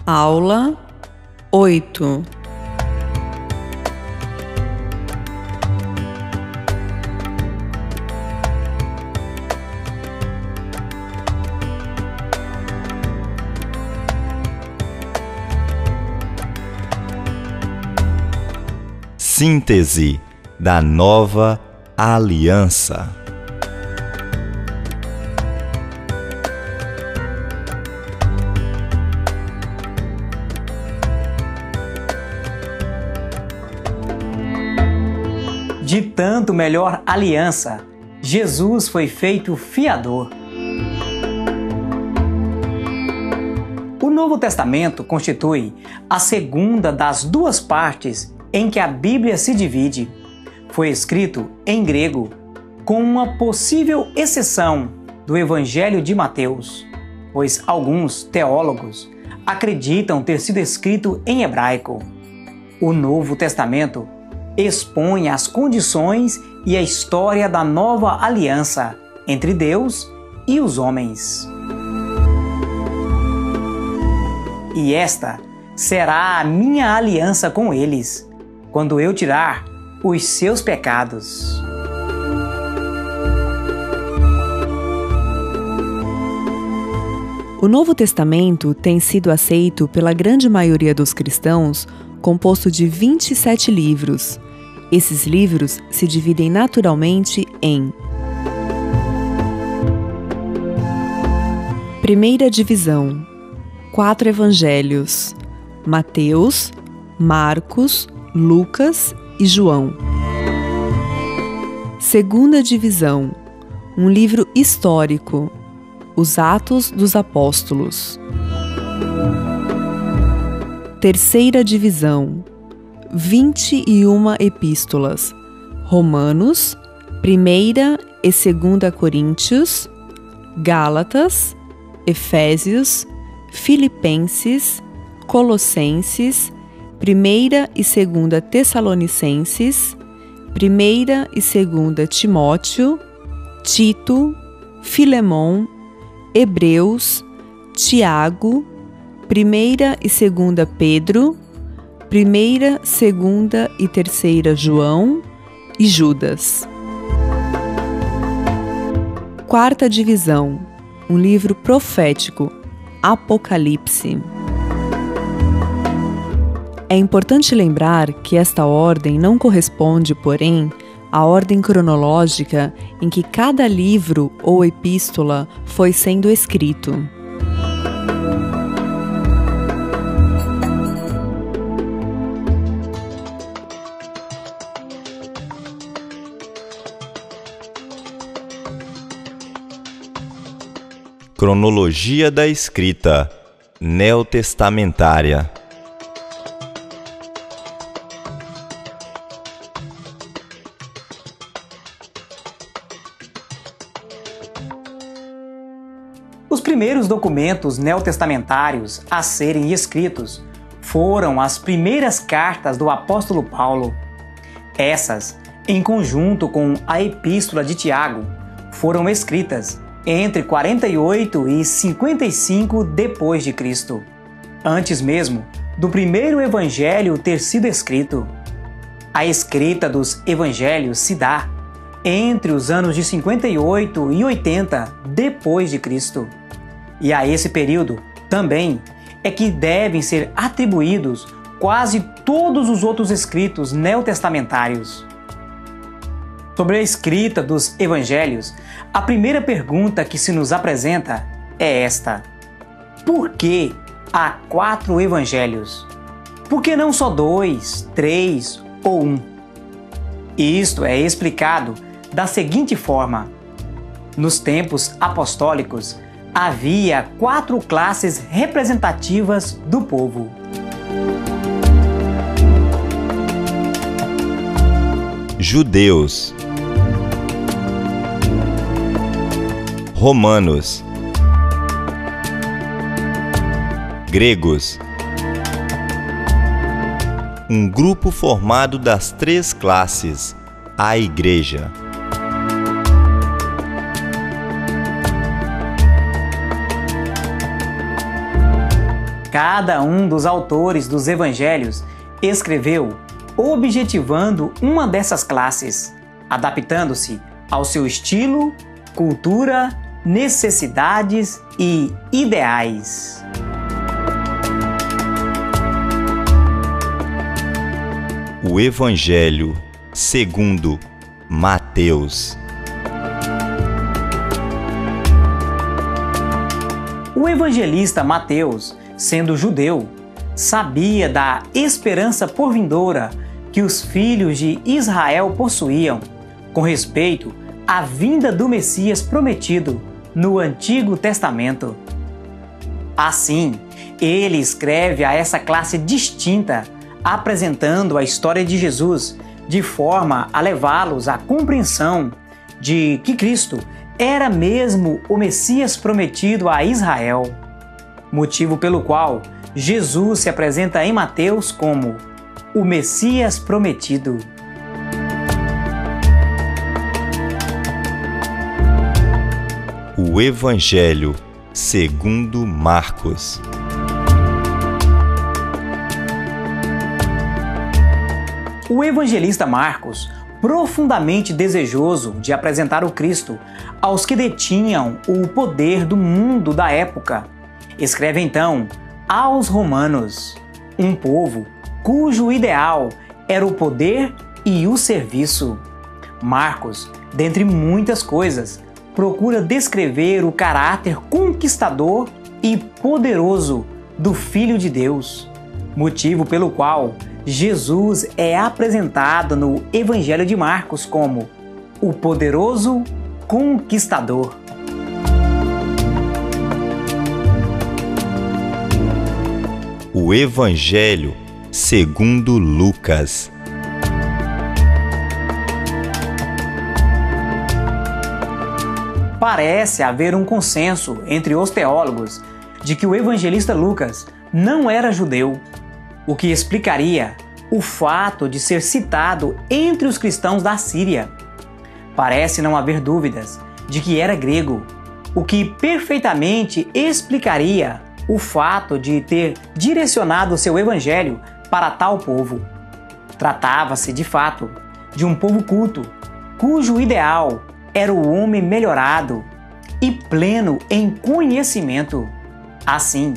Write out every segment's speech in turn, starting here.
Aula 8. Síntese da Nova Aliança. De tanto melhor aliança, Jesus foi feito fiador. O Novo Testamento constitui a segunda das duas partes em que a Bíblia se divide. Foi escrito em grego, com uma possível exceção do Evangelho de Mateus, pois alguns teólogos acreditam ter sido escrito em hebraico. O Novo Testamento expõe as condições e a história da nova aliança entre Deus e os homens. E esta será a minha aliança com eles, quando eu tirar os seus pecados. O Novo Testamento tem sido aceito pela grande maioria dos cristãos, composto de 27 livros. Esses livros se dividem naturalmente em: Primeira divisão: 4 evangelhos: Mateus, Marcos, Lucas e João. Segunda divisão: um livro histórico: Os Atos dos Apóstolos. Terceira divisão: 21 epístolas: Romanos, 1ª e 2ª Coríntios, Gálatas, Efésios, Filipenses, Colossenses, 1ª e 2ª Tessalonicenses, 1ª e 2ª Timóteo, Tito, Filemon, Hebreus, Tiago, 1ª e 2ª Pedro, 1ª, 2ª e 3ª João e Judas. Quarta divisão: um livro profético, Apocalipse. É importante lembrar que esta ordem não corresponde, porém, à ordem cronológica em que cada livro ou epístola foi sendo escrito. Cronologia da escrita neotestamentária. Os primeiros documentos neotestamentários a serem escritos foram as primeiras cartas do apóstolo Paulo. Essas, em conjunto com a Epístola de Tiago, foram escritas entre 48 e 55 depois de Cristo, antes mesmo do primeiro evangelho ter sido escrito. A escrita dos evangelhos se dá entre os anos de 58 e 80 depois de Cristo. E a esse período também é que devem ser atribuídos quase todos os outros escritos neotestamentários. Sobre a escrita dos evangelhos, a primeira pergunta que se nos apresenta é esta: por que há 4 evangelhos? Por que não só 2, 3 ou 1? Isto é explicado da seguinte forma: nos tempos apostólicos, havia 4 classes representativas do povo. Judeus, romanos, gregos. Um grupo formado das 3 classes, a Igreja. Cada um dos autores dos evangelhos escreveu objetivando uma dessas classes, adaptando-se ao seu estilo, cultura, necessidades e ideais. O Evangelho segundo Mateus. O evangelista Mateus, sendo judeu, sabia da esperança por vindoura que os filhos de Israel possuíam com respeito à vinda do Messias prometido no Antigo Testamento. Assim, ele escreve a essa classe distinta, apresentando a história de Jesus de forma a levá-los à compreensão de que Cristo era mesmo o Messias prometido a Israel, motivo pelo qual Jesus se apresenta em Mateus como o Messias prometido. O Evangelho segundo Marcos. O evangelista Marcos, profundamente desejoso de apresentar o Cristo aos que detinham o poder do mundo da época, escreve então aos romanos, um povo cujo ideal era o poder e o serviço. Marcos, dentre muitas coisas, procura descrever o caráter conquistador e poderoso do Filho de Deus, motivo pelo qual Jesus é apresentado no Evangelho de Marcos como o poderoso conquistador. O Evangelho segundo Lucas. Parece haver um consenso entre os teólogos de que o evangelista Lucas não era judeu, o que explicaria o fato de ser citado entre os cristãos da Síria. Parece não haver dúvidas de que era grego, o que perfeitamente explicaria o fato de ter direcionado seu evangelho para tal povo. Tratava-se, de fato, de um povo culto, cujo ideal era o homem melhorado e pleno em conhecimento. Assim,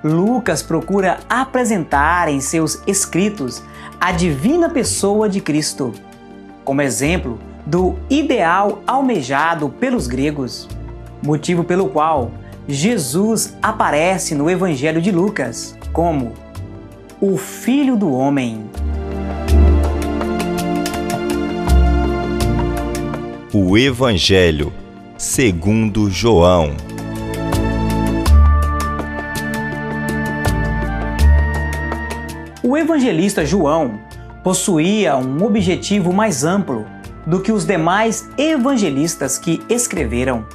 Lucas procura apresentar em seus escritos a divina pessoa de Cristo, como exemplo do ideal almejado pelos gregos, motivo pelo qual Jesus aparece no Evangelho de Lucas como o Filho do Homem. O Evangelho segundo João. O evangelista João possuía um objetivo mais amplo do que os demais evangelistas que escreveram,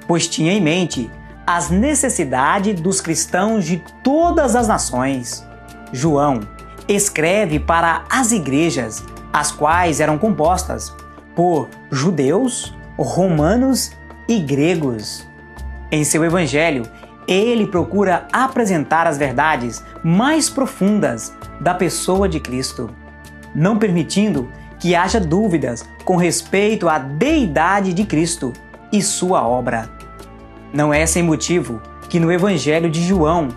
pois tinha em mente as necessidades dos cristãos de todas as nações. João escreve para as igrejas, as quais eram compostas por judeus, romanos e gregos. Em seu evangelho, ele procura apresentar as verdades mais profundas da pessoa de Cristo, não permitindo que haja dúvidas com respeito à deidade de Cristo e sua obra. Não é sem motivo que no Evangelho de João,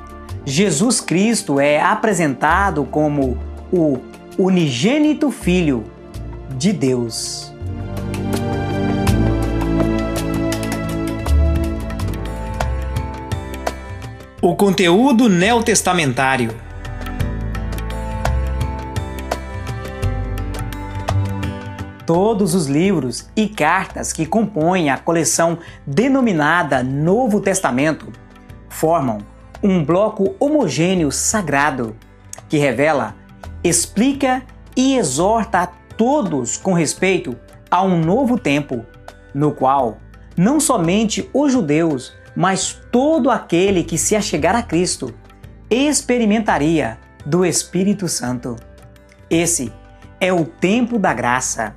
Jesus Cristo é apresentado como o unigênito Filho de Deus. O conteúdo neotestamentário. Todos os livros e cartas que compõem a coleção denominada Novo Testamento formam um bloco homogêneo sagrado que revela, explica e exorta a todos com respeito a um novo tempo, no qual não somente os judeus, mas todo aquele que se achegar a Cristo experimentaria do Espírito Santo. Esse é o tempo da graça,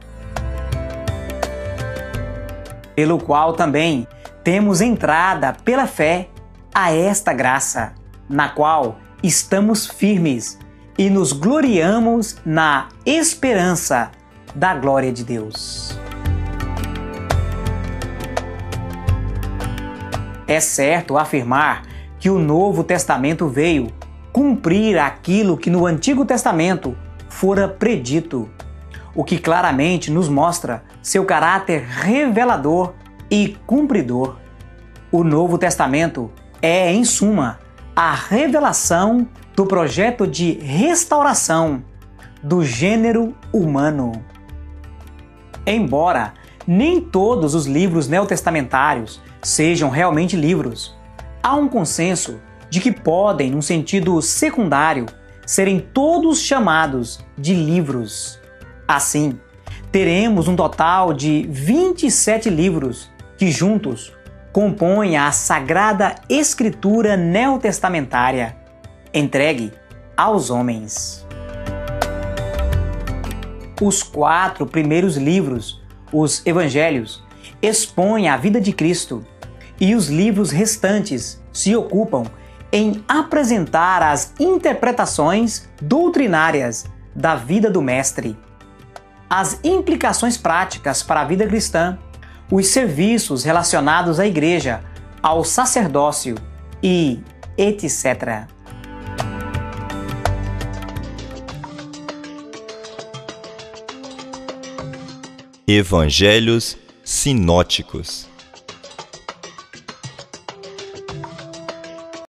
pelo qual também temos entrada pela fé a esta graça, na qual estamos firmes e nos gloriamos na esperança da glória de Deus. É certo afirmar que o Novo Testamento veio cumprir aquilo que no Antigo Testamento fora predito, o que claramente nos mostra seu caráter revelador e cumpridor. O Novo Testamento é, em suma, a revelação do projeto de restauração do gênero humano. Embora nem todos os livros neotestamentários sejam realmente livros, há um consenso de que podem, num sentido secundário, serem todos chamados de livros. Assim, teremos um total de 27 livros que juntos compõem a Sagrada Escritura neotestamentária, entregue aos homens. Os 4 primeiros livros, os Evangelhos, expõem a vida de Cristo, e os livros restantes se ocupam em apresentar as interpretações doutrinárias da vida do Mestre, as implicações práticas para a vida cristã, os serviços relacionados à Igreja, ao sacerdócio e etc. Evangelhos sinóticos.